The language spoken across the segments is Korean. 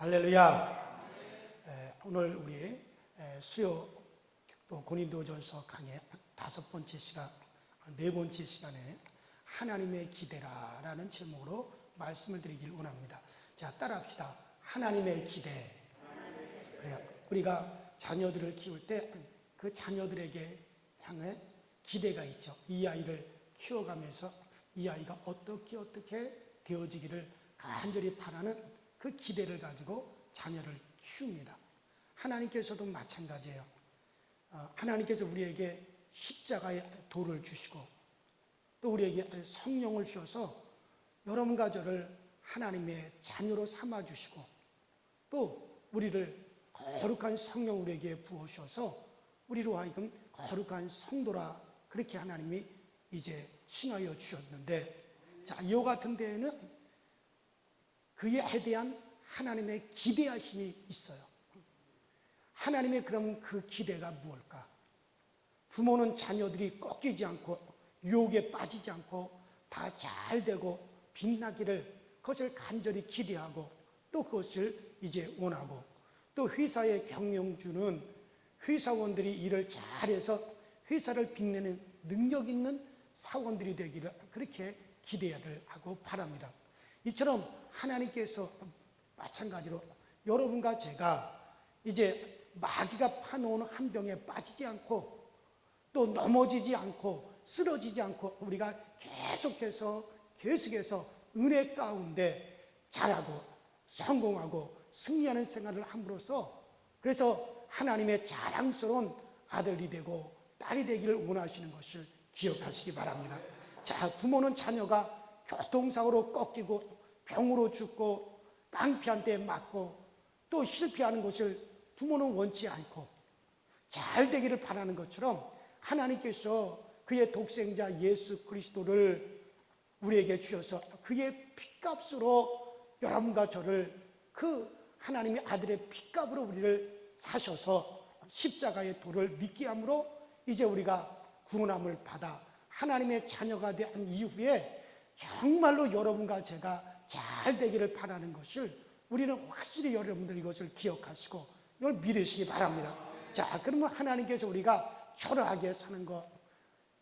할렐루야. 오늘 우리 수요 또 고린도전서 강의 5번째 시간, 4번째 시간에 하나님의 기대라라는 제목으로 말씀을 드리길 원합니다. 자, 따라합시다. 하나님의 기대. 그래요. 우리가 자녀들을 키울 때 그 자녀들에게 향해 기대가 있죠. 이 아이를 키워가면서 이 아이가 어떻게 되어지기를 간절히 바라는 그 기대를 가지고 자녀를 키웁니다. 하나님께서도 마찬가지예요. 하나님께서 우리에게 십자가의 도를 주시고 또 우리에게 성령을 주셔서 여러분과 저를 하나님의 자녀로 삼아주시고 또 우리를 거룩한 성령 우리에게 부어주셔서 우리로 하여금 거룩한 성도라 그렇게 하나님이 이제 칭하여 주셨는데, 자, 이와 같은 데에는 그에 대한 하나님의 기대하심이 있어요. 하나님의 그럼 그 기대가 무엇일까? 부모는 자녀들이 꺾이지 않고 유혹에 빠지지 않고 다 잘 되고 빛나기를 그것을 간절히 기대하고 또 그것을 이제 원하고, 또 회사의 경영주는 회사원들이 일을 잘해서 회사를 빛내는 능력 있는 사원들이 되기를 그렇게 기대를 하고 바랍니다. 이처럼 하나님께서 마찬가지로 여러분과 제가 이제 마귀가 파놓은 한 병에 빠지지 않고 또 넘어지지 않고 쓰러지지 않고 우리가 계속해서 은혜 가운데 잘하고 성공하고 승리하는 생활을 함으로써 그래서 하나님의 자랑스러운 아들이 되고 딸이 되기를 원하시는 것을 기억하시기 바랍니다. 자, 부모는 자녀가 교통사고로 꺾이고 병으로 죽고 깡패한테 맞고 또 실패하는 것을 부모는 원치 않고 잘 되기를 바라는 것처럼 하나님께서 그의 독생자 예수 그리스도를 우리에게 주셔서 그의 핏값으로 여러분과 저를 그 하나님의 아들의 핏값으로 우리를 사셔서 십자가의 도를 믿게 함으로 이제 우리가 구원함을 받아 하나님의 자녀가 된 이후에 정말로 여러분과 제가 잘 되기를 바라는 것을 우리는 확실히 여러분들 이것을 기억하시고 이걸 믿으시기 바랍니다. 자, 그러면 하나님께서 우리가 초라하게 사는 것,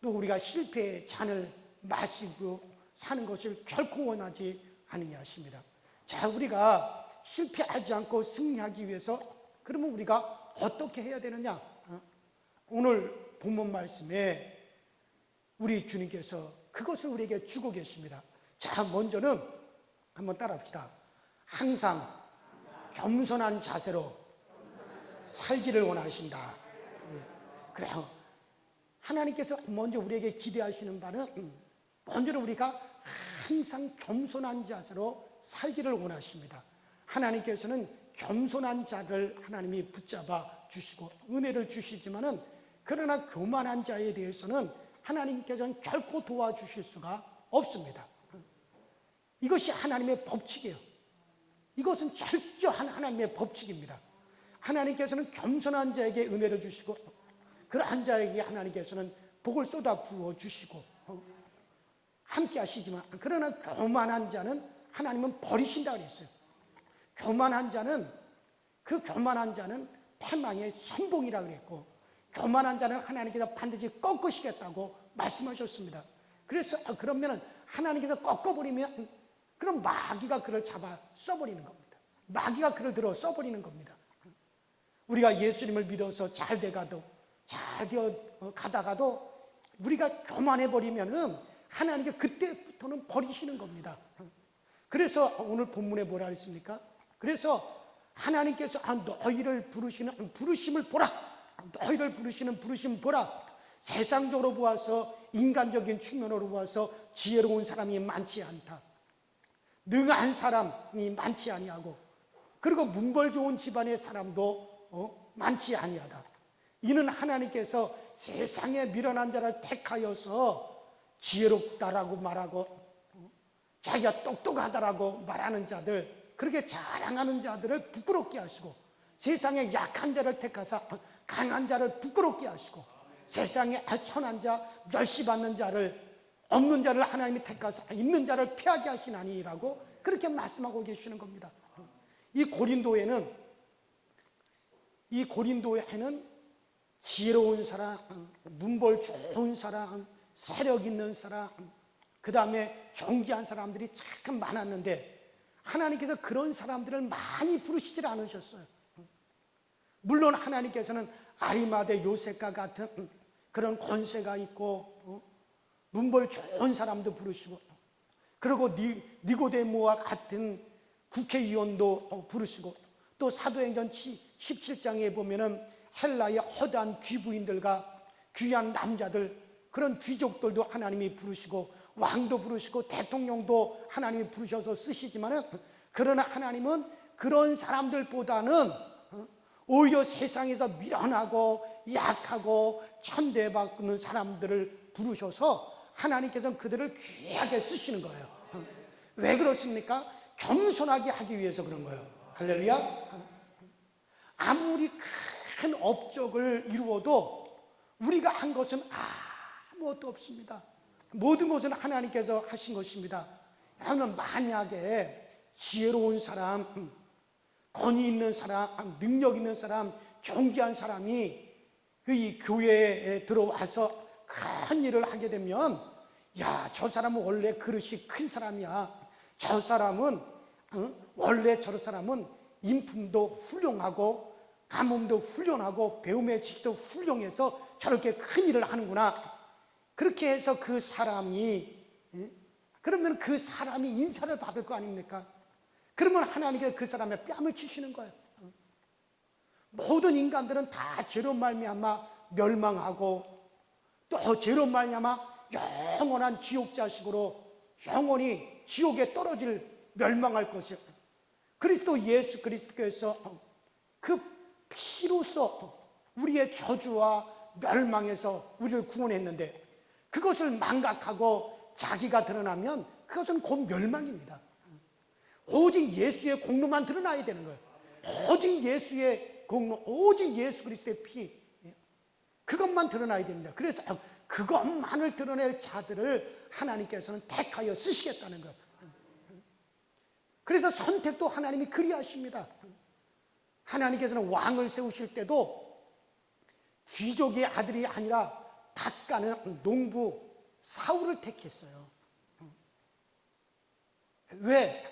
또 우리가 실패의 잔을 마시고 사는 것을 결코 원하지 아니하십니다. 자, 우리가 실패하지 않고 승리하기 위해서 그러면 우리가 어떻게 해야 되느냐? 오늘 본문 말씀에 우리 주님께서 그것을 우리에게 주고 계십니다. 자, 먼저는 한번 따라합시다. 항상 겸손한 자세로 살기를 원하신다. 그래요. 하나님께서 먼저 우리에게 기대하시는 바는 먼저는 우리가 항상 겸손한 자세로 살기를 원하십니다. 하나님께서는 겸손한 자를 하나님이 붙잡아 주시고 은혜를 주시지만은 그러나 교만한 자에 대해서는 하나님께서는 결코 도와주실 수가 없습니다. 이것이 하나님의 법칙이에요. 이것은 철저한 하나님의 법칙입니다. 하나님께서는 겸손한 자에게 은혜를 주시고 그러한 자에게 하나님께서는 복을 쏟아 부어 주시고 함께 하시지만 그러나 교만한 자는 하나님은 버리신다 그랬어요. 교만한 자는 패망의 선봉이라 그랬고 교만한 자는 하나님께서 반드시 꺾으시겠다고 말씀하셨습니다. 그래서 그러면 하나님께서 꺾어버리면 그럼 마귀가 그를 잡아 써버리는 겁니다. 마귀가 그를 들어 써버리는 겁니다. 우리가 예수님을 믿어서 잘 되어 가다가도 우리가 교만해버리면은 하나님께 그때부터는 버리시는 겁니다. 그래서 오늘 본문에 뭐라 했습니까? 그래서 하나님께서 너희를 부르시는 부르심을 보라. 너희를 부르시는 부르심 보라. 세상적으로 보아서 인간적인 측면으로 보아서 지혜로운 사람이 많지 않다. 능한 사람이 많지 아니하고 그리고 문벌 좋은 집안의 사람도 많지 아니하다. 이는 하나님께서 세상에 미련한 자를 택하여서 지혜롭다라고 말하고 자기가 똑똑하다라고 말하는 자들, 그렇게 자랑하는 자들을 부끄럽게 하시고 세상에 약한 자를 택하사 강한 자를 부끄럽게 하시고 세상에 천한 자, 멸시받는 자를 없는 자를 하나님이 택하사 있는 자를 패하게 하시나니라고 그렇게 말씀하고 계시는 겁니다. 이 고린도에는 지혜로운 사람, 문벌 좋은 사람, 세력 있는 사람, 그 다음에 존귀한 사람들이 참 많았는데 하나님께서 그런 사람들을 많이 부르시질 않으셨어요. 물론 하나님께서는 아리마대 요셉과 같은 그런 권세가 있고 문벌 좋은 사람도 부르시고, 그리고 니고데모와 같은 국회의원도 부르시고, 또 사도행전 17장에 보면은 헬라의 허다한 귀부인들과 귀한 남자들, 그런 귀족들도 하나님이 부르시고, 왕도 부르시고 대통령도 하나님이 부르셔서 쓰시지만은, 그러나 하나님은 그런 사람들보다는 오히려 세상에서 미련하고 약하고 천대받는 사람들을 부르셔서 하나님께서는 그들을 귀하게 쓰시는 거예요. 왜 그렇습니까? 겸손하게 하기 위해서 그런 거예요. 할렐루야. 아무리 큰 업적을 이루어도 우리가 한 것은 아무것도 없습니다. 모든 것은 하나님께서 하신 것입니다. 여러분, 만약에 지혜로운 사람, 권위 있는 사람, 능력 있는 사람, 존귀한 사람이 이 교회에 들어와서 큰 일을 하게 되면, 야, 저 사람은 원래 그릇이 큰 사람이야. 저 사람은 원래 저 사람은 인품도 훌륭하고 가뭄도 훌륭하고 배움의 지식도 훌륭해서 저렇게 큰 일을 하는구나. 그렇게 해서 그 사람이, 그러면 그 사람이 인사를 받을 거 아닙니까? 그러면 하나님께서 그 사람의 뺨을 치시는 거예요. 모든 인간들은 다 죄로 말미암아 멸망하고, 또 죄로 말미암아 영원한 지옥 자식으로 영원히 지옥에 떨어질, 멸망할 것이요. 그리스도 예수 그리스도께서 그 피로써 우리의 저주와 멸망에서 우리를 구원했는데, 그것을 망각하고 자기가 드러나면 그것은 곧 멸망입니다. 오직 예수의 공로만 드러나야 되는 거예요. 오직 예수의 공로, 오직 예수 그리스도의 피, 그것만 드러나야 됩니다. 그래서 그것만을 드러낼 자들을 하나님께서는 택하여 쓰시겠다는 거예요. 그래서 선택도 하나님이 그리하십니다. 하나님께서는 왕을 세우실 때도 귀족의 아들이 아니라 닦아는 농부 사울을 택했어요. 왜?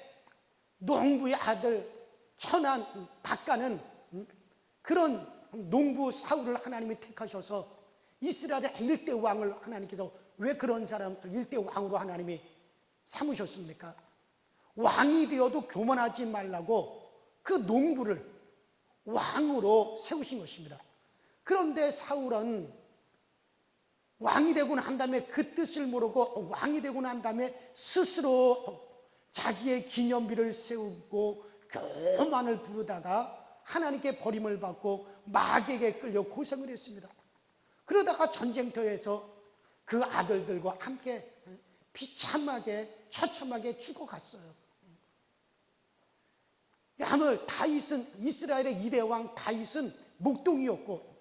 농부의 아들 천한 닦아는 그런 농부 사울을 하나님이 택하셔서 이스라엘의 일대 왕을 하나님께서 왜 그런 사람 일대 왕으로 하나님이 삼으셨습니까? 왕이 되어도 교만하지 말라고 그 농부를 왕으로 세우신 것입니다. 그런데 사울은 왕이 되고 난 다음에 그 뜻을 모르고 왕이 되고 난 다음에 스스로 자기의 기념비를 세우고 교만을 부르다가 하나님께 버림을 받고 마귀에게 끌려 고생을 했습니다. 그러다가 전쟁터에서 그 아들들과 함께 비참하게 처참하게 죽어갔어요. 야물 다윗은, 이스라엘의 이대왕 다윗은 목동이었고,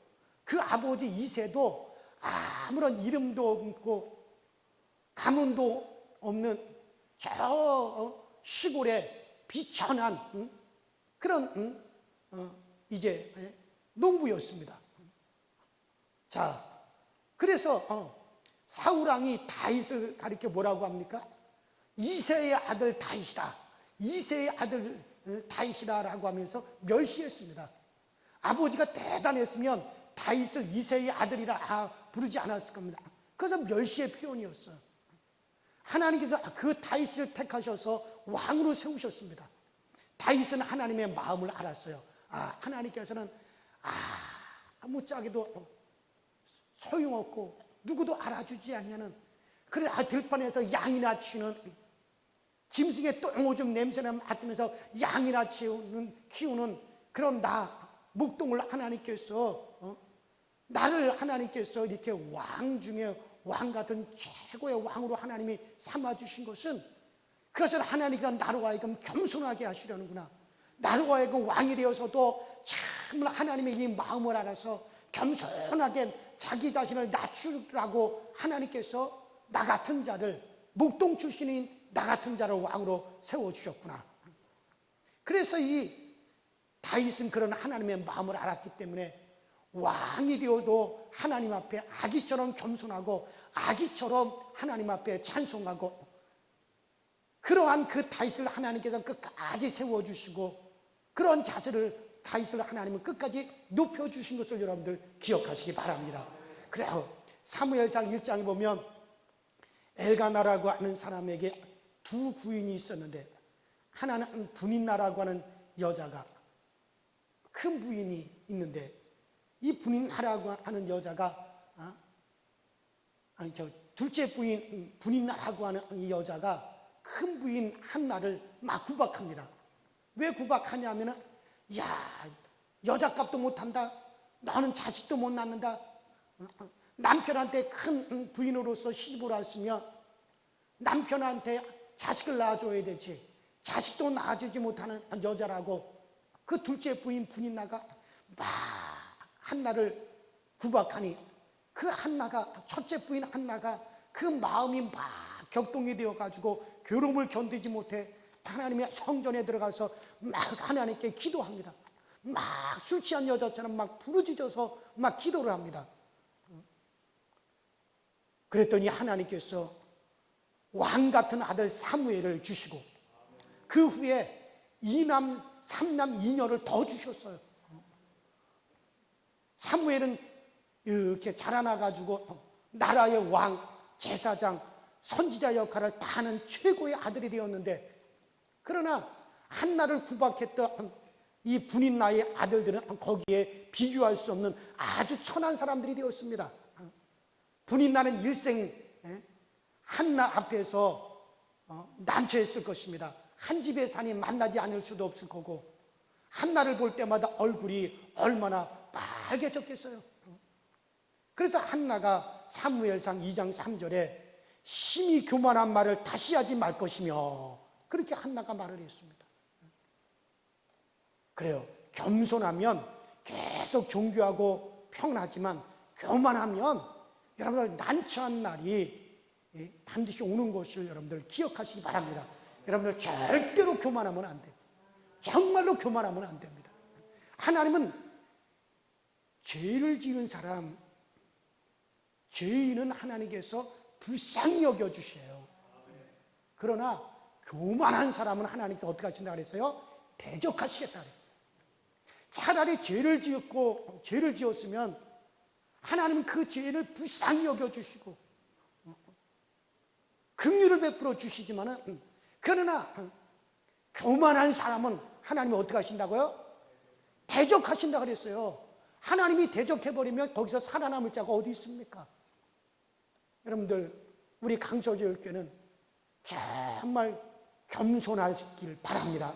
그 아버지 이새도 아무런 이름도 없고 가문도 없는 저 시골의 비천한 그런 이제 농부였습니다. 자, 그래서 사울왕이 다윗을 가리켜 뭐라고 합니까? 이새의 아들 다윗이다, 이새의 아들 다윗이다라고 하면서 멸시했습니다. 아버지가 대단했으면 다윗을 이새의 아들이라 부르지 않았을 겁니다. 그것은 멸시의 표현이었어요. 하나님께서 그 다윗을 택하셔서 왕으로 세우셨습니다. 다윗은 하나님의 마음을 알았어요. 하나님께서는 아무짝에도 소용없고 누구도 알아주지 않냐는, 그래 들판에서 양이나 치는, 짐승의 똥오줌 냄새나 맡으면서 양이나 키우는 그런 목동을 하나님께서 나를 하나님께서 이렇게 왕 중에 왕 같은 최고의 왕으로 하나님이 삼아주신 것은, 그것을 하나님께서 나로 하여금 겸손하게 하시려는구나. 나로 하여금 왕이 되어서도 정말 하나님의 이 마음을 알아서 겸손하게 자기 자신을 낮추라고 하나님께서 나 같은 자를, 목동 출신인 나 같은 자를 왕으로 세워주셨구나. 그래서 이 다윗은 그런 하나님의 마음을 알았기 때문에 왕이 되어도 하나님 앞에 아기처럼 겸손하고 아기처럼 하나님 앞에 찬송하고, 그러한 그 다윗을 하나님께서 끝까지 세워주시고, 그런 자세를 다윗을 하나님은 끝까지 높여주신 것을 여러분들 기억하시기 바랍니다. 그래요. 사무엘상 1장에 보면 엘가나라고 하는 사람에게 두 부인이 있었는데, 하나는 분인나라고 하는 여자가, 큰 부인이 있는데, 이 분인나라고 하는 여자가 둘째 부인 분인나라고 하는 이 여자가 큰 부인 한나를 막 구박합니다. 왜 구박하냐면은, 야, 여자값도 못한다, 너는 자식도 못 낳는다, 남편한테 큰 부인으로서 시집을 왔으면 남편한테 자식을 낳아줘야 되지, 자식도 낳아주지 못하는 여자라고 그 둘째 부인 분인나가 막 한나를 구박하니, 그 한나가, 첫째 부인 한나가 그 마음이 막 격동이 되어가지고 괴로움을 견디지 못해 하나님의 성전에 들어가서 막 하나님께 기도합니다. 막 술 취한 여자처럼 막 부르짖어서 막 기도를 합니다. 그랬더니 하나님께서 왕 같은 아들 사무엘을 주시고, 그 후에 2남 3남 2녀를 더 주셨어요. 사무엘은 이렇게 자라나가지고 나라의 왕, 제사장, 선지자 역할을 다 하는 최고의 아들이 되었는데, 그러나 한나를 구박했던 이 분인나의 아들들은 거기에 비교할 수 없는 아주 천한 사람들이 되었습니다. 분인나는 일생 한나 앞에서 난처했을 것입니다. 한 집에 사니 만나지 않을 수도 없을 거고, 한나를 볼 때마다 얼굴이 얼마나 빨개졌겠어요. 그래서 한나가 사무엘상 2장 3절에 심히 교만한 말을 다시 하지 말 것이며, 그렇게 한나가 말을 했습니다. 그래요. 겸손하면 계속 존귀하고 평안하지만, 교만하면 여러분들 난처한 날이 반드시 오는 것을 여러분들 기억하시기 바랍니다. 여러분들 절대로 교만하면 안 됩니다. 정말로 교만하면 안 됩니다. 하나님은 죄를 지은 사람, 죄인은 하나님께서 불쌍히 여겨주셔요. 그러나 교만한 사람은 하나님께서 어떻게 하신다 그랬어요? 대적하시겠다 그랬어요. 차라리 죄를 지었으면 하나님은 그 죄를 불쌍히 여겨주시고 긍휼을 베풀어 주시지만은, 그러나 교만한 사람은 하나님이 어떻게 하신다고요? 대적하신다 그랬어요. 하나님이 대적해버리면 거기서 살아남을 자가 어디 있습니까? 여러분들, 우리 강서교육교는 정말 겸손하시길 바랍니다.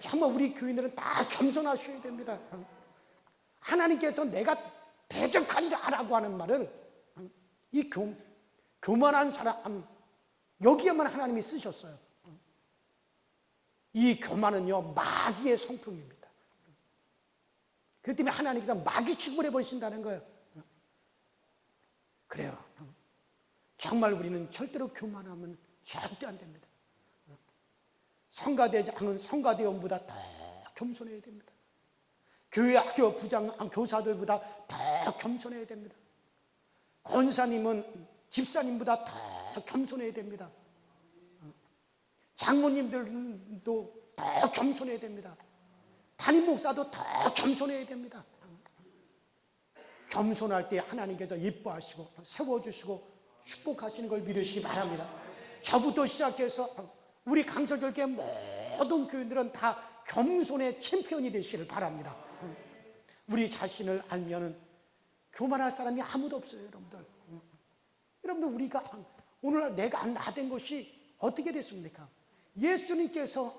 정말 우리 교인들은 다 겸손하셔야 됩니다. 하나님께서 내가 대적하리라 라고 하는 말을, 이 교만한 사람, 여기에만 하나님이 쓰셨어요. 이 교만은요, 마귀의 성품입니다. 그렇기 때문에 하나님께서 마귀 취급을 해버리신다는 거예요. 그래요. 정말 우리는 절대로 교만하면 절대 안 됩니다. 성가대장은 성가대원보다 더 겸손해야 됩니다. 교회 학교 부장, 교사들보다 더 겸손해야 됩니다. 권사님은 집사님보다 더 겸손해야 됩니다. 장로님들도 더 겸손해야 됩니다. 담임 목사도 더 겸손해야 됩니다. 겸손할 때 하나님께서 예뻐하시고 세워주시고 축복하시는 걸 믿으시기 바랍니다. 저부터 시작해서 우리 강서교회 모든 교인들은 다 겸손의 챔피언이 되시기를 바랍니다. 우리 자신을 알면은 교만할 사람이 아무도 없어요, 여러분들. 여러분들, 우리가 오늘날 내가 나된 것이 어떻게 됐습니까? 예수님께서,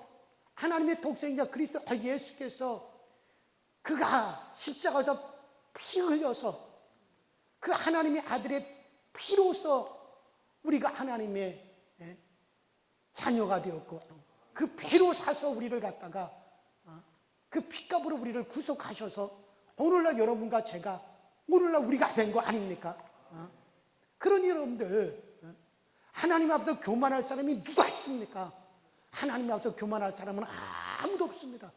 하나님의 독생자 그리스도 예수께서 그가 십자가에서 피 흘려서 그 하나님의 아들의 피로서 우리가 하나님의 자녀가 되었고, 그 피로 사서 우리를 갖다가 그 피값으로 우리를 구속하셔서 오늘날 여러분과 제가, 오늘날 우리가 된 거 아닙니까? 그러니 여러분들, 하나님 앞에서 교만할 사람이 누가 있습니까? 하나님 앞에서 교만할 사람은 아무도 없습니다.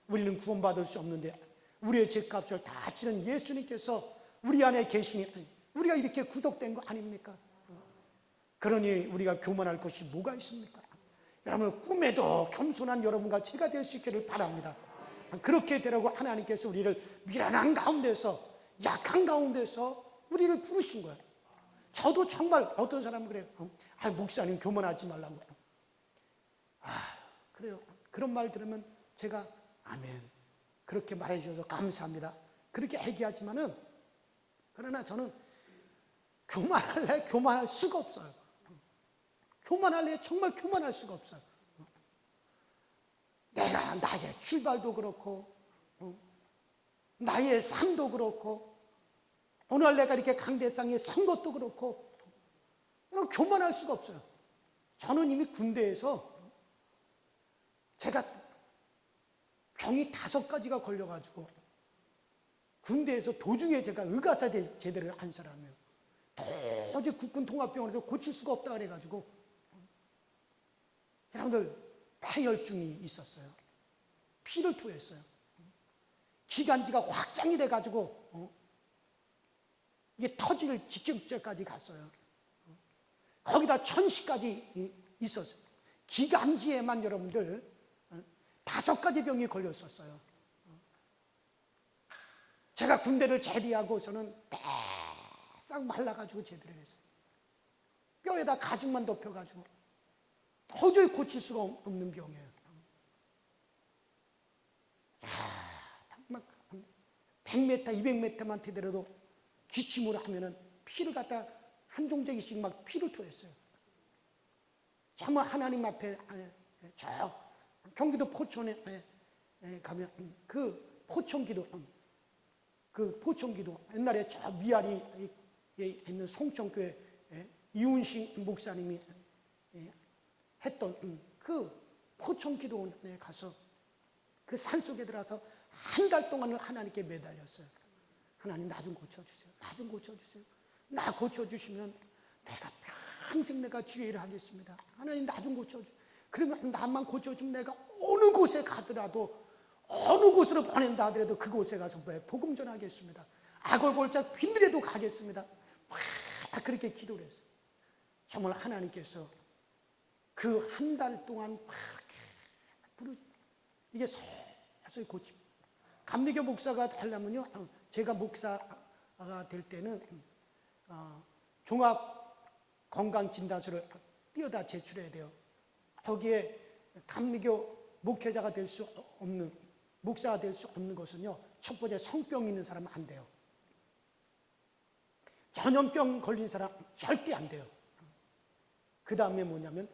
우리는 구원받을 수 없는데 우리의 죄값을 다 치른 예수님께서 우리 안에 계시니 우리가 이렇게 구속된 거 아닙니까? 그러니 우리가 교만할 것이 뭐가 있습니까? 여러분, 꿈에도 겸손한 여러분과 제가 될 수 있기를 바랍니다. 그렇게 되라고 하나님께서 우리를 미련한 가운데서, 약한 가운데서 우리를 부르신 거예요. 저도 정말 어떤 사람은 그래요. 목사님 교만하지 말라고. 그래요. 그런 말 들으면 제가 아멘, 그렇게 말해 주셔서 감사합니다, 그렇게 얘기하지만은, 그러나 저는 교만할래 교만할 수가 없어요. 교만할래 정말 교만할 수가 없어요. 내가 나의 출발도 그렇고 나의 삶도 그렇고 오늘 내가 이렇게 강대상에 선 것도 그렇고 교만할 수가 없어요. 저는 이미 군대에서 제가 병이 5가지가 걸려가지고 군대에서 도중에 제가 의가사 제대를 한 사람이에요. 도저히 국군 통합병원에서 고칠 수가 없다 그래가지고 여러분들 폐혈증이 있었어요. 피를 토했어요. 기관지가 확장이 돼가지고 이게 터질 직전까지 갔어요. 거기다 천식까지 있었어요. 기관지에만 여러분들 5가지 병이 걸렸었어요. 제가 군대를 제대하고서는 싹 말라가지고 제대를 했어요. 뼈에다 가죽만 덮여가지고 도저히 고칠 수가 없는 병이에요. 막 100m, 200m만 되더라도 기침을 하면은 피를 갖다 한 종적이씩 막 피를 토했어요. 정말 하나님 앞에 저 경기도 포천에 가면 그 포천기도 옛날에 저 미아리에 있는 송천교회 이운식 목사님이 했던 그 포천기도원에 가서 그 산속에 들어가서 한 달 동안을 하나님께 매달렸어요. 하나님, 나 좀 고쳐주세요. 나 좀 고쳐주세요. 나 고쳐주시면 내가 평생 내가 주의 일을 하겠습니다. 하나님, 나 좀 고쳐주세요. 그러면 나만 고쳐주면 내가 어느 곳에 가더라도, 어느 곳으로 보낸다 하더라도 그곳에 가서 복음 전하겠습니다. 악월골짝 빈들에도 가겠습니다. 막 그렇게 기도를 했어요. 정말 하나님께서 그 한 달 동안 이게 서서히 고칩니다. 감리교 목사가 되려면요, 제가 목사가 될 때는 종합 건강진단서를 띄어다 제출해야 돼요. 거기에 감리교 목회자가 될 수 없는, 목사가 될 수 없는 것은요, 첫 번째 성병 있는 사람은 안 돼요. 전염병 걸린 사람 절대 안 돼요. 그 다음에 뭐냐면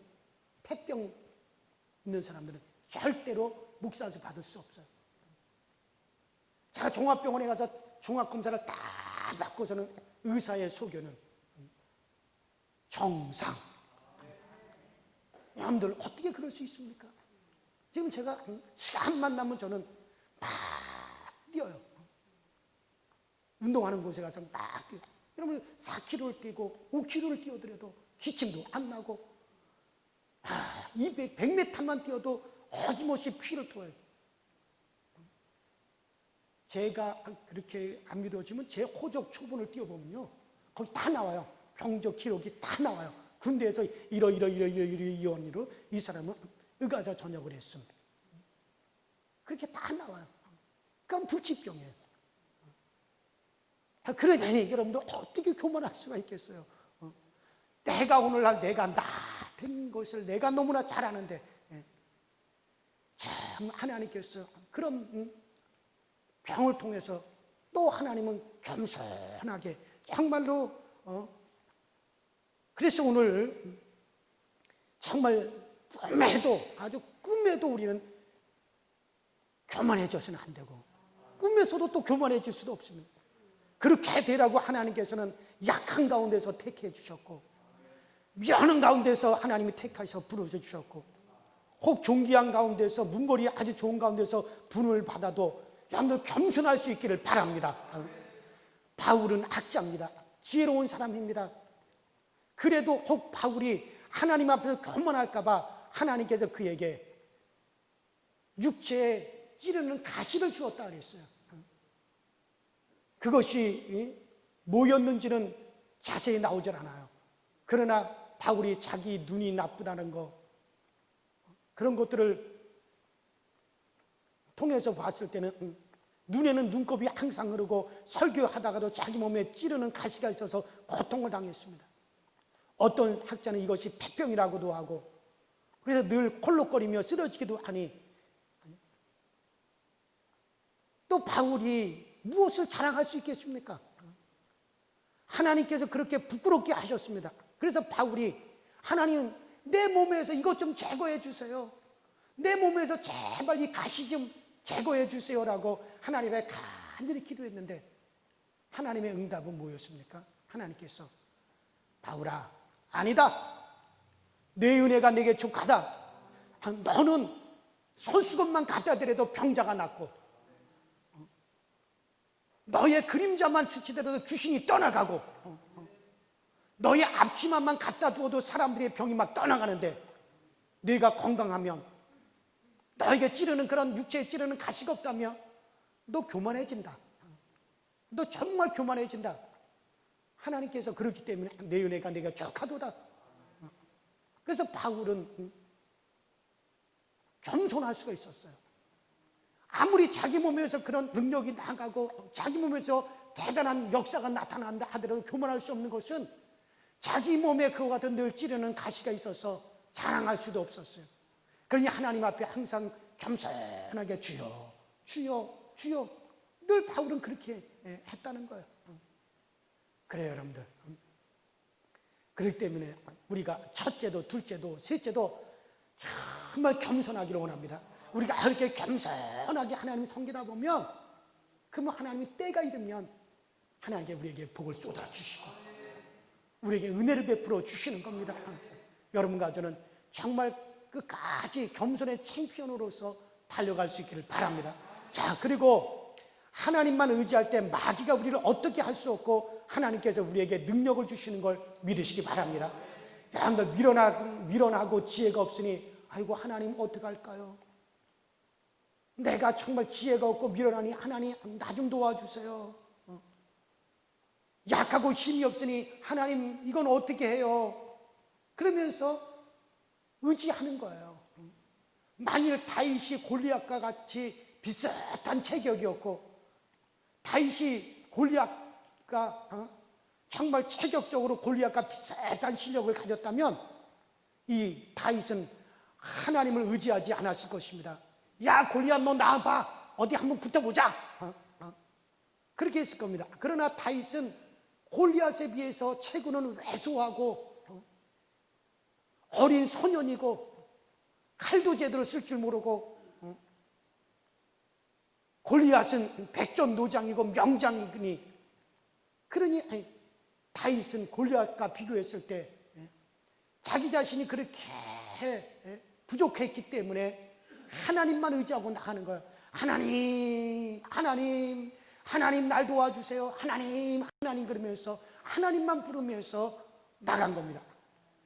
폐병 있는 사람들은 절대로 목사에서 받을 수 없어요. 제가 종합병원에 가서 종합검사를 다 받고서는 의사의 소견은 정상. 여러분들 어떻게 그럴 수 있습니까? 지금 제가 시간만 나면 저는 막 뛰어요. 운동하는 곳에 가서 막 뛰어요. 여러분 4km를 뛰고 5km를 뛰어더라도 기침도 안 나고 100m만 뛰어도 어김없이 피를 토해요. 제가 그렇게 안 믿어지면 제 호적 초본을 띄워보면요, 거기 다 나와요. 병적 기록이 다 나와요. 군대에서 이러이러이러이러이러이러이러 이 사람은 의가사 전역을 했습니다. 그렇게 다 나와요. 그건 불치병이에요. 그러니 여러분들 어떻게 교만할 수가 있겠어요? 내가 오늘날 내가 나 된 것을 내가 너무나 잘 아는데, 참 하나님께서 그런 병을 통해서 또 하나님은 겸손하게 정말로 그래서 오늘 정말 꿈에도, 아주 꿈에도 우리는 교만해져서는 안 되고 꿈에서도 또 교만해질 수도 없습니다. 그렇게 되라고 하나님께서는 약한 가운데서 택해 주셨고 미련한 가운데서 하나님이 택하셔서 부르셔 주셨고 혹 존귀한 가운데서 문벌이 아주 좋은 가운데서 부름을 받아도 여러분들 겸손할 수 있기를 바랍니다. 바울은 학자입니다. 지혜로운 사람입니다. 그래도 혹 바울이 하나님 앞에서 교만할까 봐 하나님께서 그에게 육체의 찌르는 가시를 주었다 그랬어요. 그것이 뭐였는지는 자세히 나오질 않아요. 그러나 바울이 자기 눈이 나쁘다는 거, 그런 것들을 통해서 봤을 때는 눈에는 눈곱이 항상 흐르고 설교하다가도 자기 몸에 찌르는 가시가 있어서 고통을 당했습니다. 어떤 학자는 이것이 폐병이라고도 하고, 그래서 늘 콜록거리며 쓰러지기도 하니, 또 바울이 무엇을 자랑할 수 있겠습니까? 하나님께서 그렇게 부끄럽게 하셨습니다. 그래서 바울이 하나님, 내 몸에서 이것 좀 제거해 주세요. 내 몸에서 제발 이 가시 좀 제거해 주세요라고 하나님께 간절히 기도했는데 하나님의 응답은 뭐였습니까? 하나님께서 바울아, 아니다. 내 은혜가 내게 족하다. 너는 손수건만 갖다 대려도 병자가 낫고 너의 그림자만 스치더라도 귀신이 떠나가고 너의 앞치마만 갖다 두어도 사람들의 병이 막 떠나가는데 네가 건강하면 너에게 찌르는 그런 육체에 찌르는 가시가 없다면 너 교만해진다. 너 정말 교만해진다. 하나님께서 그렇기 때문에 내 은혜가 내가 족하도다. 그래서 바울은 겸손할 수가 있었어요. 아무리 자기 몸에서 그런 능력이 나가고 자기 몸에서 대단한 역사가 나타난다 하더라도 교만할 수 없는 것은 자기 몸에 그와 같은 늘 찌르는 가시가 있어서 자랑할 수도 없었어요. 그러니 하나님 앞에 항상 겸손하게 주여, 주여, 주여. 늘 바울은 그렇게 했다는 거예요. 그래요, 여러분들. 그렇기 때문에 우리가 첫째도 둘째도 셋째도 정말 겸손하기를 원합니다. 우리가 그렇게 겸손하게 하나님을 섬기다 보면 그러면 하나님이 때가 이르면 하나님께 우리에게 복을 쏟아주시고 우리에게 은혜를 베풀어 주시는 겁니다. 여러분과 저는 정말 끝까지 겸손의 챔피언으로서 달려갈 수 있기를 바랍니다. 자, 그리고 하나님만 의지할 때 마귀가 우리를 어떻게 할 수 없고 하나님께서 우리에게 능력을 주시는 걸 믿으시기 바랍니다. 여러분들 미련하고 지혜가 없으니 아이고 하나님 어떡할까요? 내가 정말 지혜가 없고 미련하니 하나님 나 좀 도와주세요. 약하고 힘이 없으니 하나님 이건 어떻게 해요? 그러면서 의지하는 거예요. 만일 다윗이 골리앗과 같이 비슷한 체격이었고 다윗이 골리앗과 정말 체격적으로 골리앗과 비슷한 실력을 가졌다면 이 다윗은 하나님을 의지하지 않았을 것입니다. 야 골리앗 너 나와봐 어디 한번 붙어보자 그렇게 했을 겁니다. 그러나 다윗은 골리앗에 비해서 체구는 왜소하고 어린 소년이고 칼도 제대로 쓸 줄 모르고 골리앗은 백전노장이고 명장이니 그러니 다윗은 골리앗과 비교했을 때 자기 자신이 그렇게 부족했기 때문에 하나님만 의지하고 나가는 거예요. 하나님, 하나님, 하나님 날 도와주세요. 하나님, 하나님 그러면서 하나님만 부르면서 나간 겁니다.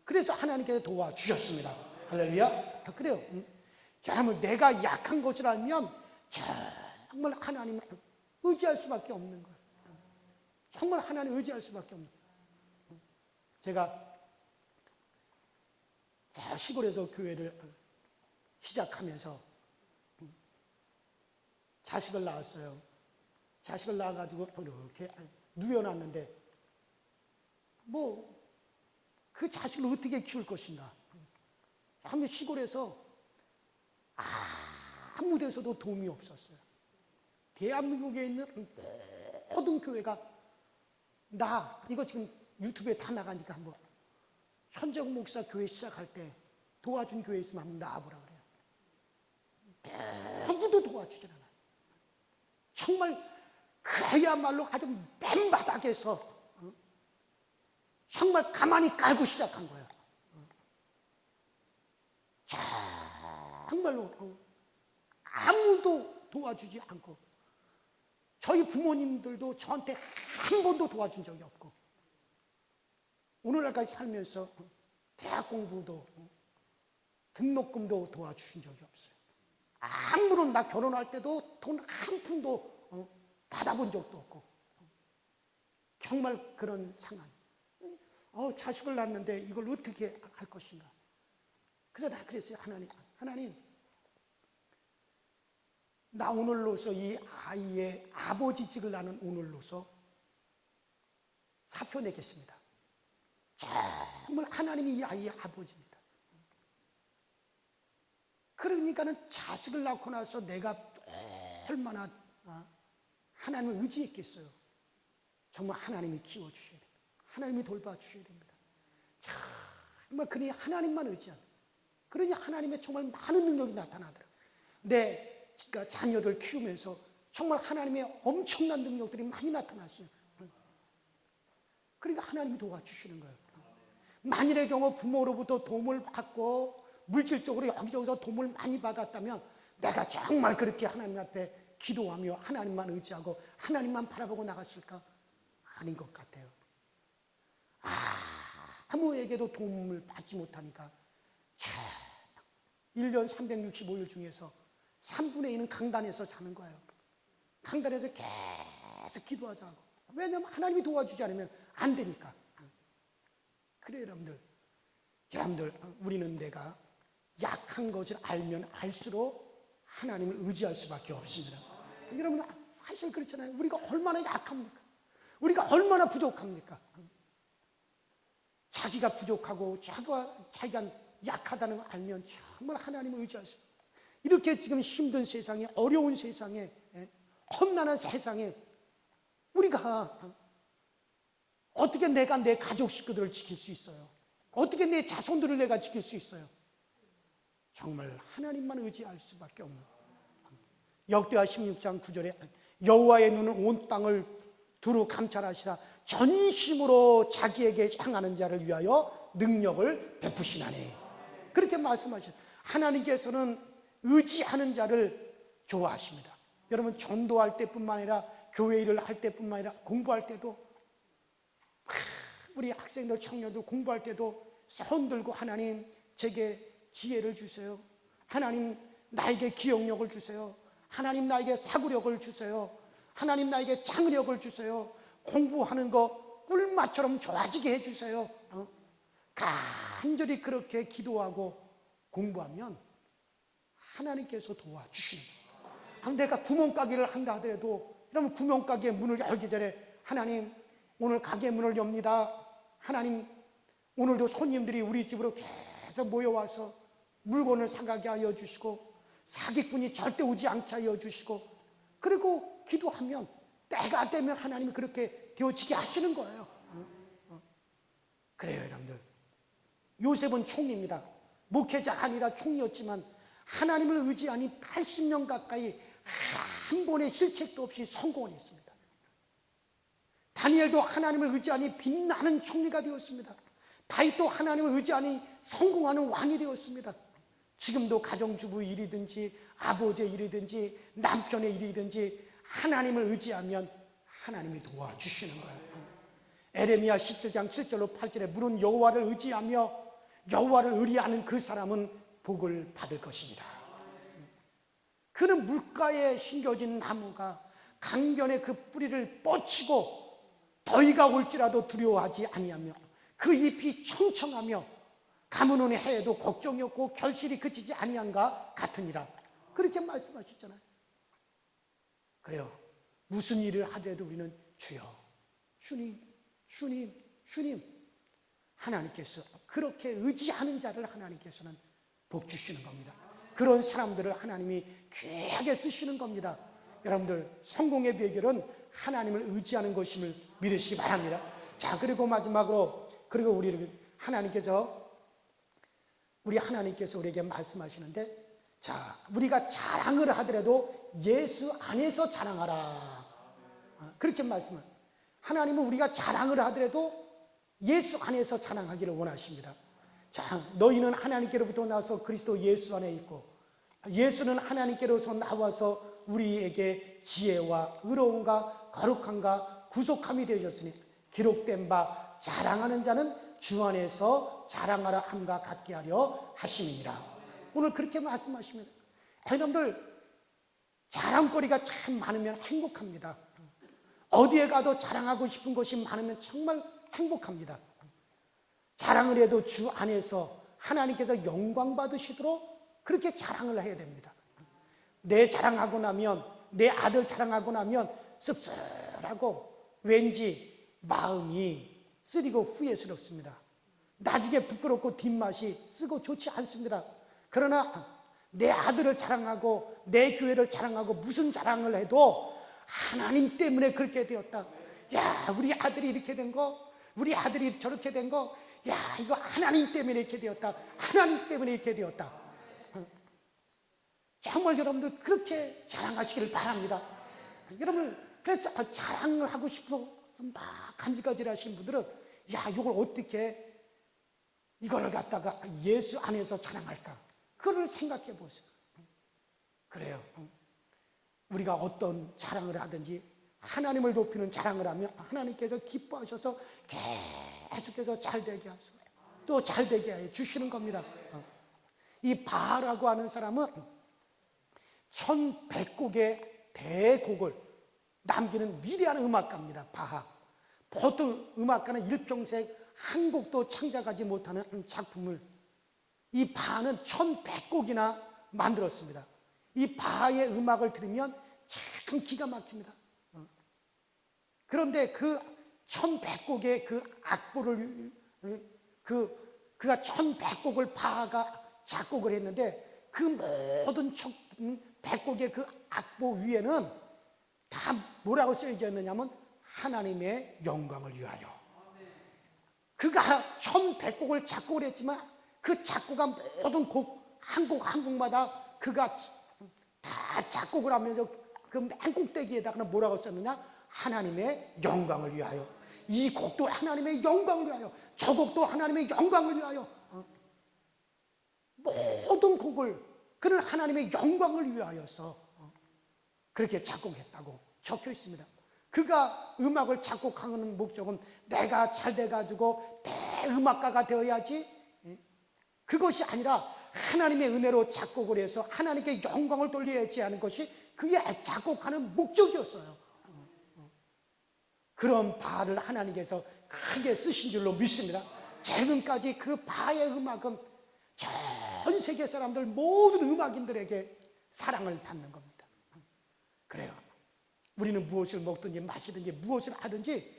그래서 하나님께서 도와주셨습니다. 할렐루야. 그래요. 여러분 내가 약한 것을 알면 정말 하나님을 의지할 수밖에 없는 거예요. 정말 하나님 의지할 수밖에 없는 거예요. 제가 시골에서 교회를 시작하면서 자식을 낳았어요. 자식을 낳아가지고 이렇게 누워놨는데 뭐 그 자식을 어떻게 키울 것인가. 아무 시골에서 아무 데서도 도움이 없었어요. 대한민국에 있는 모든 교회가 나 이거 지금 유튜브에 다 나가니까 한번 현정 목사 교회 시작할 때 도와준 교회 있으면 한번 나와보라 그래요. 누구도 도와주질 않아요. 정말 그야말로 아주 맨바닥에서 정말 가만히 깔고 시작한 거예요. 정말로 아무도 도와주지 않고 저희 부모님들도 저한테 한 번도 도와준 적이 없고 오늘날까지 살면서 대학 공부도 등록금도 도와주신 적이 없어요. 아무런 나 결혼할 때도 돈 한 푼도 받아본 적도 없고 정말 그런 상황. 자식을 낳았는데 이걸 어떻게 할 것인가. 그래서 나 그랬어요. 하나님 나 오늘로서 이 아이의 아버지직을 나는 오늘로서 사표 내겠습니다. 정말 하나님이 이 아이의 아버지입니다. 그러니까는 자식을 낳고 나서 내가 얼마나 하나님을 의지했겠어요. 정말 하나님이 키워주셔야 됩니다. 하나님이 돌봐주셔야 됩니다. 정말 그러니 하나님만 의지하는, 그러니 하나님의 정말 많은 능력이 나타나더라고요. 내 자녀를 키우면서 정말 하나님의 엄청난 능력들이 많이 나타났어요. 그러니까 하나님이 도와주시는 거예요. 만일의 경우 부모로부터 도움을 받고 물질적으로 여기저기서 도움을 많이 받았다면 내가 정말 그렇게 하나님 앞에 기도하며 하나님만 의지하고 하나님만 바라보고 나갔을까? 아닌 것 같아요. 아무에게도 도움을 받지 못하니까 1년 365일 중에서 3분의 2는 강단에서 자는 거예요. 강단에서 계속 기도하자고. 왜냐하면 하나님이 도와주지 않으면 안 되니까. 그래요, 여러분들 우리는 내가 약한 것을 알면 알수록 하나님을 의지할 수밖에 없습니다. 여러분 사실 그렇잖아요. 우리가 얼마나 약합니까? 우리가 얼마나 부족합니까? 자기가 부족하고 자기가 약하다는 걸 알면 정말 하나님을 의지할 수 없어요. 이렇게 지금 힘든 세상에, 어려운 세상에, 험난한 세상에 우리가 어떻게 내가 내 가족 식구들을 지킬 수 있어요? 어떻게 내 자손들을 내가 지킬 수 있어요? 정말 하나님만 의지할 수밖에 없는. 역대하 16장 9절에 여호와의 눈은 온 땅을 두루 감찰하시다 전심으로 자기에게 향하는 자를 위하여 능력을 베푸시나니. 그렇게 말씀하셨어요. 하나님께서는 의지하는 자를 좋아하십니다. 여러분 전도할 때뿐만 아니라 교회 일을 할 때뿐만 아니라 공부할 때도, 우리 학생들 청년들 공부할 때도 손 들고 하나님 제게 지혜를 주세요. 하나님 나에게 기억력을 주세요. 하나님 나에게 사고력을 주세요. 하나님 나에게 창의력을 주세요. 공부하는 거 꿀맛처럼 좋아지게 해주세요. 간절히 그렇게 기도하고 공부하면 하나님께서 도와주시는 거예요. 내가 구멍가게를 한다 하더라도 그러면 구멍가게 문을 열기 전에 하나님 오늘 가게 문을 엽니다. 하나님 오늘도 손님들이 우리 집으로 계속 모여와서 물건을 사가게 하여 주시고 사기꾼이 절대 오지 않게 하여 주시고, 그리고 기도하면 때가 되면 하나님이 그렇게 되어지게 하시는 거예요. 그래요, 여러분들. 요셉은 총리입니다. 목회자가 아니라 총리였지만 하나님을 의지하니 80년 가까이 한 번의 실책도 없이 성공을 했습니다. 다니엘도 하나님을 의지하니 빛나는 총리가 되었습니다. 다윗도 하나님을 의지하니 성공하는 왕이 되었습니다. 지금도 가정주부 일이든지 아버지의 일이든지 남편의 일이든지 하나님을 의지하면 하나님이 도와주시는 거예요. 에레미야 17장 7절로 8절에 물은 여호와를 의지하며 여호와를 의리하는 그 사람은 복을 받을 것입니다. 그는 물가에 심겨진 나무가 강변의 그 뿌리를 뻗치고 더위가 올지라도 두려워하지 아니하며 그 잎이 청청하며 가뭄 오는 해에도 걱정이 없고 결실이 그치지 아니한가 같으니라. 그렇게 말씀하셨잖아요. 그래요. 무슨 일을 하더라도 우리는 주여, 주님, 주님, 주님. 하나님께서 그렇게 의지하는 자를 하나님께서는 복 주시는 겁니다. 그런 사람들을 하나님이 귀하게 쓰시는 겁니다. 여러분들 성공의 비결은 하나님을 의지하는 것임을 믿으시기 바랍니다. 자, 그리고 마지막으로 그리고 하나님께서 우리에게 말씀하시는데, 자, 우리가 자랑을 하더라도 예수 안에서 자랑하라. 그렇게 말씀을. 하나님은 우리가 자랑을 하더라도 예수 안에서 자랑하기를 원하십니다. 자, 너희는 하나님께로부터 나서 그리스도 예수 안에 있고 예수는 하나님께로서 나와서 우리에게 지혜와 의로움과 거룩함과 구속함이 되셨으니 기록된 바 자랑하는 자는 주 안에서 자랑하라 함과 같게 하려 하심이니라. 오늘 그렇게 말씀하십니다. 여러분들 자랑거리가 참 많으면 행복합니다. 어디에 가도 자랑하고 싶은 것이 많으면 정말 행복합니다. 자랑을 해도 주 안에서 하나님께서 영광 받으시도록 그렇게 자랑을 해야 됩니다. 내 자랑하고 나면, 내 아들 자랑하고 나면 씁쓸하고 왠지 마음이 쓰리고 후회스럽습니다. 나중에 부끄럽고 뒷맛이 쓰고 좋지 않습니다. 그러나 내 아들을 자랑하고 내 교회를 자랑하고 무슨 자랑을 해도 하나님 때문에 그렇게 되었다. 야, 우리 아들이 이렇게 된 거, 우리 아들이 저렇게 된 거, 야, 이거 하나님 때문에 이렇게 되었다. 하나님 때문에 이렇게 되었다. 정말 여러분들 그렇게 자랑하시기를 바랍니다. 여러분, 그래서 자랑을 하고 싶어서 막 간질간질 하신 분들은 야, 이걸 어떻게 이거를 갖다가 예수 안에서 자랑할까? 그걸 생각해 보세요. 그래요. 우리가 어떤 자랑을 하든지 하나님을 높이는 자랑을 하면 하나님께서 기뻐하셔서 계속해서 잘되게 하시고 또 잘되게 해 주시는 겁니다. 이 바하라고 하는 사람은 1100곡의 대곡을 남기는 위대한 음악가입니다. 바하. 보통 음악가는 일평생 한 곡도 창작하지 못하는 작품을 이 바하는 1100곡이나 만들었습니다. 이 바하의 음악을 들으면 참 기가 막힙니다. 그런데 그 1100곡의 그 악보를 그가 1100곡을 바하가 작곡을 했는데 그 모든 100곡의 그 악보 위에는 다 뭐라고 쓰여져 있느냐면 하나님의 영광을 위하여. 그가 1100곡을 작곡을 했지만 그 작곡한 모든 곡, 한 곡 한 곡마다 그가 다 작곡을 하면서 그 맨 꼭대기에다가는 뭐라고 썼느냐? 하나님의 영광을 위하여. 이 곡도 하나님의 영광을 위하여. 저 곡도 하나님의 영광을 위하여. 모든 곡을 그는 하나님의 영광을 위하여서 그렇게 작곡했다고 적혀 있습니다. 그가 음악을 작곡하는 목적은 내가 잘 돼가지고 대음악가가 되어야지 그것이 아니라 하나님의 은혜로 작곡을 해서 하나님께 영광을 돌려야지 하는 것이 그의 작곡하는 목적이었어요. 그런 바를 하나님께서 크게 쓰신 줄로 믿습니다. 지금까지 그 바의 음악은 전 세계 사람들 모든 음악인들에게 사랑을 받는 겁니다. 그래요. 우리는 무엇을 먹든지 마시든지 무엇을 하든지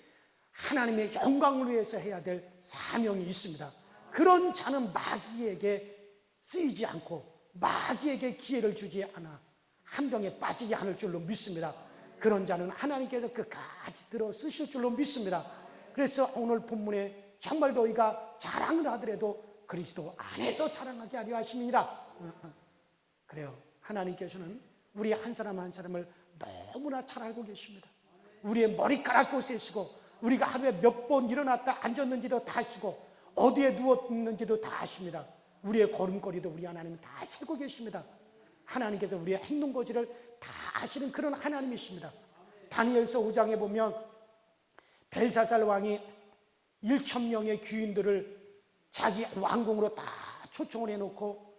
하나님의 영광을 위해서 해야 될 사명이 있습니다. 그런 자는 마귀에게 쓰이지 않고 마귀에게 기회를 주지 않아 한 병에 빠지지 않을 줄로 믿습니다. 그런 자는 하나님께서 끝까지 들어 쓰실 줄로 믿습니다. 그래서 오늘 본문에 정말 너희가 자랑을 하더라도 그리스도 안에서 자랑하게 하려 하심이니라. 그래요. 하나님께서는 우리 한 사람 한 사람을 너무나 잘 알고 계십니다. 우리의 머리카락 곳에시고 우리가 하루에 몇 번 일어났다 앉았는지도 다 아시고 어디에 누웠는지도 다 아십니다. 우리의 걸음걸이도 우리 하나님은 다 세고 계십니다. 하나님께서 우리의 행동거지를 다 아시는 그런 하나님이십니다. 다니엘서 5장에 보면 벨사살 왕이 1,000명의 귀인들을 자기 왕궁으로 다 초청을 해놓고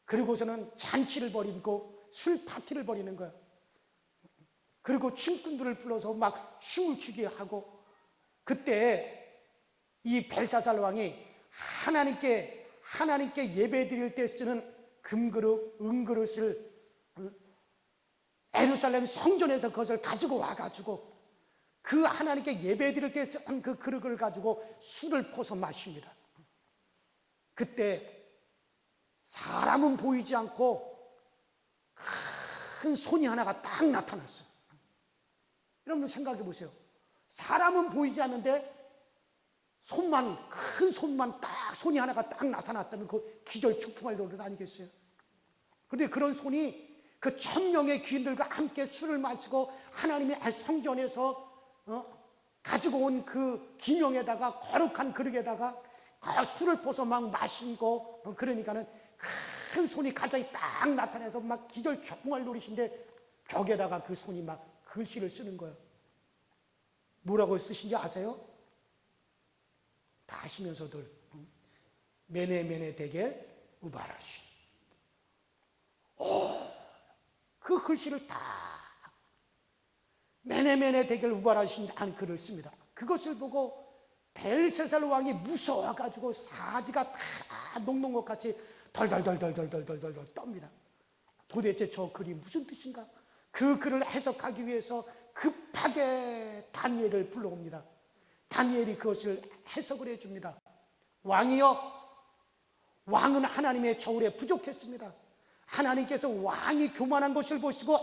그리고서는 잔치를 벌이고 술 파티를 벌이는 거예요. 그리고 춤꾼들을 불러서 막 춤을 추게 하고 그때 이 벨사살 왕이 하나님께 예배 드릴 때 쓰는 금그릇, 은그릇을 예루살렘 성전에서 그것을 가지고 와가지고 그 하나님께 예배 드릴 때 쓴 그 그릇을 가지고 술을 퍼서 마십니다. 그때 사람은 보이지 않고 큰 손이 하나가 딱 나타났어요. 여러분 생각해 보세요. 사람은 보이지 않는데 큰 손만 딱 손이 하나가 딱 나타났다면 그 기절 초풍할 노릇 아니겠어요? 그런데 그런 손이 그 1,000명의 귀인들과 함께 술을 마시고 하나님의 성전에서 가지고 온 그 기명에다가 거룩한 그릇에다가 술을 퍼서 막 마시고 그러니까는 큰 손이 갑자기 딱 나타나서 막 기절 초풍할 노릇인데 벽에다가 그 손이 막 글씨를 쓰는 거예요. 뭐라고 쓰신지 아세요? 다 아시면서들 메네 메네 데겔 우바라시. 오, 그 글씨를 다 메네메네 대결 우발하신 글을 씁니다. 그것을 보고 벨사살 왕이 무서워가지고 사지가 다 녹는 것 같이 덜덜덜덜덜덜덜덜 떱니다. 도대체 저 글이 무슨 뜻인가? 그 글을 해석하기 위해서 급하게 다니엘을 불러옵니다. 다니엘이 그것을 해석을 해줍니다. 왕이여, 왕은 하나님의 저울에 부족했습니다. 하나님께서 왕이 교만한 것을 보시고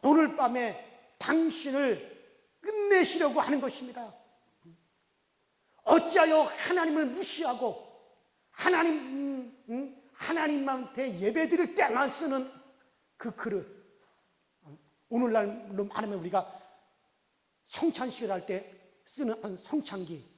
오늘 밤에 당신을 끝내시려고 하는 것입니다. 어찌하여 하나님을 무시하고 하나님한테 예배드릴 때만 쓰는 그 글을, 오늘날로 말하면 우리가 성찬식을 할 때 쓰는 성찬기,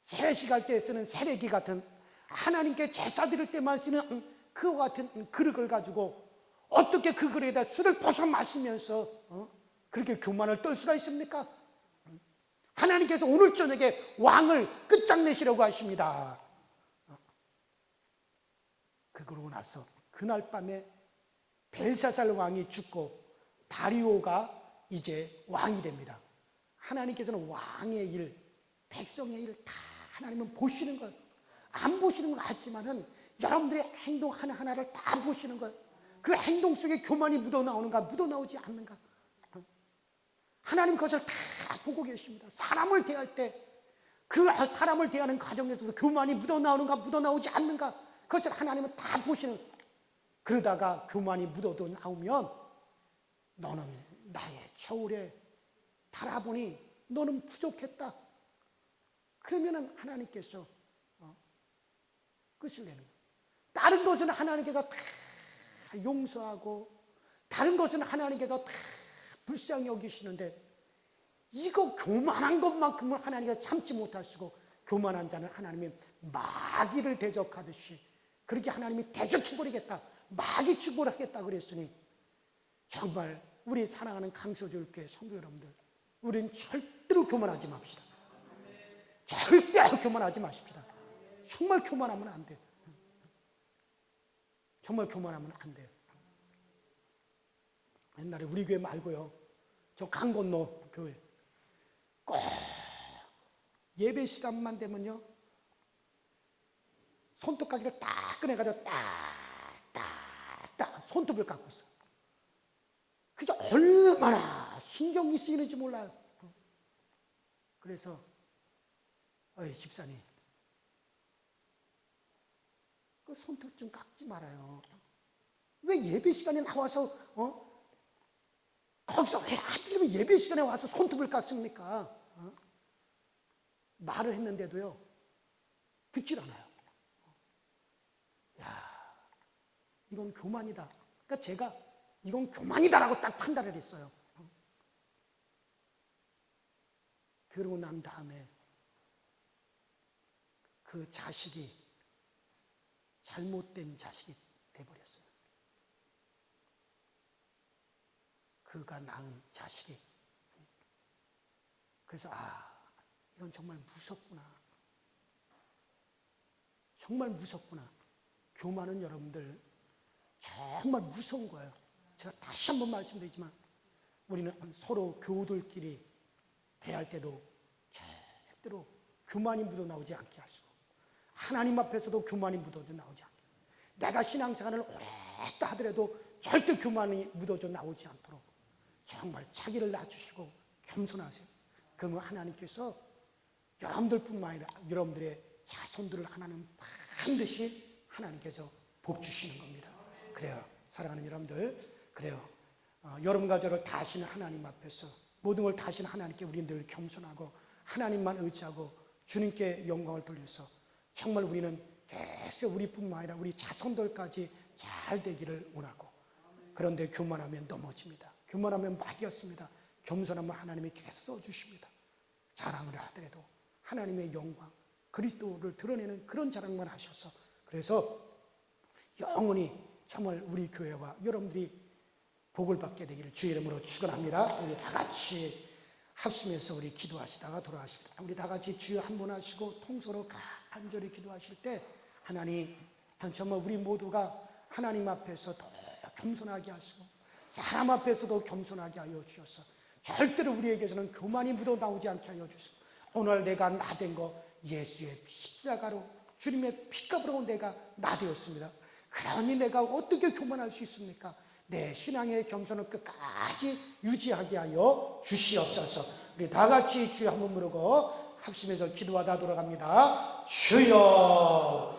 세례식 할 때 쓰는 세례기 같은, 하나님께 제사 드릴 때만 쓰는 그와 같은 그릇을 가지고 어떻게 그 그릇에다 술을 벗어 마시면서 그렇게 교만을 떨 수가 있습니까? 하나님께서 오늘 저녁에 왕을 끝장내시려고 하십니다. 그러고 나서 그날 밤에 벨사살 왕이 죽고 다리오가 이제 왕이 됩니다. 하나님께서는 왕의 일, 백성의 일 다 하나님은 보시는 거예요. 안 보시는 것 같지만은 여러분들의 행동 하나하나를 다 보시는 거예요. 그 행동 속에 교만이 묻어나오는가 묻어나오지 않는가, 하나님 그것을 다 보고 계십니다. 사람을 대할 때 그 사람을 대하는 과정에서도 교만이 묻어나오는가 묻어나오지 않는가, 그것을 하나님은 다 보시는. 그러다가 교만이 묻어도 나오면 너는 나의 저울에 달아보니 너는 부족했다. 그러면은 하나님께서 끝을 내는 거예요. 다른 것은 하나님께서 다 용서하고 다른 것은 하나님께서 다 불쌍히 여기시는데 이거 교만한 것만큼은 하나님께서 참지 못하시고, 교만한 자는 하나님의 마귀를 대적하듯이 그렇게 하나님이 대적해버리겠다, 마귀 축복하겠다 그랬으니, 정말 우리 사랑하는 강서교회 성도 여러분들, 우리는 절대로 교만하지 맙시다. 절대로 교만하지 마십시다. 정말 교만하면 안 돼요. 정말 교만하면 안 돼요. 옛날에 우리 교회 말고요, 저 강 건너 교회 꼭 예배 시간만 되면요 손톱깎이를 딱 꺼내가지고 딱딱딱 손톱을 깎고 있어. 그게 얼마나 신경이 쓰이는지 몰라요. 그래서 집사님 그 손톱 좀 깎지 말아요. 왜 예배 시간에 나와서 거기서 왜 하필이면 예배 시간에 와서 손톱을 깎습니까? 말을 했는데도요 듣질 않아요. 야, 이건 교만이다. 그러니까 제가 이건 교만이다라고 딱 판단을 했어요. 그러고 난 다음에 그 자식이 잘못된 자식이 돼버렸어요. 그가 낳은 자식이. 그래서 이건 정말 무섭구나. 정말 무섭구나. 교만은 여러분들 정말 무서운 거예요. 제가 다시 한번 말씀드리지만 우리는 서로 교우들끼리 대할 때도 절대로 교만이 묻어나오지 않게 하시고, 하나님 앞에서도 교만이 묻어져 나오지 않게, 내가 신앙생활을 오랫동안 하더라도 절대 교만이 묻어져 나오지 않도록 정말 자기를 낮추시고 겸손하세요. 그러면 하나님께서 여러분들뿐만 아니라 여러분들의 자손들을 하나는 반드시 하나님께서 복 주시는 겁니다. 그래요, 사랑하는 여러분들, 그래요. 여러분과 저를 다시는 하나님 앞에서 모든 걸 다시는 하나님께 우리 늘 겸손하고 하나님만 의지하고 주님께 영광을 돌려서 정말 우리는 계속 우리뿐만 아니라 우리 자손들까지 잘 되기를 원하고, 그런데 교만하면 넘어집니다. 교만하면 막이었습니다. 겸손하면 하나님이 계속 써주십니다. 자랑을 하더라도 하나님의 영광, 그리스도를 드러내는 그런 자랑만 하셔서, 그래서 영원히 정말 우리 교회와 여러분들이 복을 받게 되기를 주의 이름으로 축원합니다. 우리 다 같이 합심해서 우리 기도하시다가 돌아가십니다. 우리 다 같이 주여 한 번 하시고 통서로 간절히 기도하실 때 하나님, 정말 우리 모두가 하나님 앞에서 더 겸손하게 하시고 사람 앞에서도 겸손하게 하여 주셔서 절대로 우리에게서는 교만이 묻어나오지 않게 하여 주시고 오늘 내가 나된 거 예수의 십자가로 주님의 피값으로 내가 나되었습니다. 그러니 내가 어떻게 교만할 수 있습니까? 내 신앙의 겸손을 끝까지 유지하게 하여 주시옵소서. 우리 다 같이 주여 한번 부르고 합심해서 기도하다 돌아갑니다. 주여